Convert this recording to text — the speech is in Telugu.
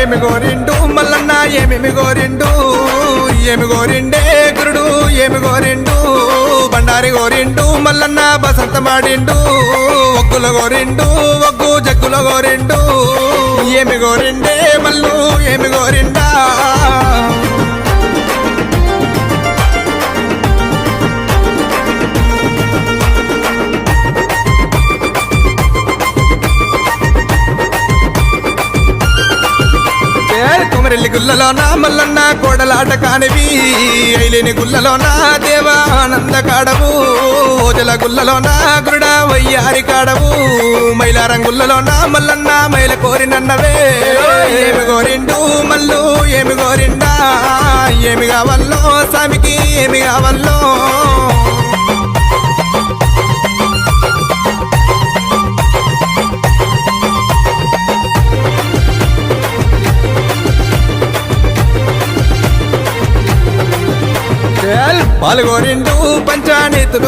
ఏమి గోరిండు మల్లన్న ఏమేమి గోరిండు ఏమి గోరిండే గురుడు ఏమి గోరిండు బండారి గోరిండు మల్లన్న బసంతమాడిండు ఒగ్గుల గోరిండు ఒగ్గు జగ్గుల గోరిండు ఏమి గోరిండే మల్లు ఏమి గోరిండా కుమరెల్లి గుల్లలోన మల్లన్న కోడలాట కానివి ఐలేని గుల్లలోన దేవానంద కాడవు ఓజల గుల్లలోన గురుడ వయ్యారి కాడవు మైలారం గుల్లలోన మల్లన్న మైల కోరినన్నవే ఏమి గోరిండు మల్లు ఏమి గోరిండా ఏమి కావల్లో స్వామికి ఏమి కావల్లో పాల్గొరిండు పంచానీతులు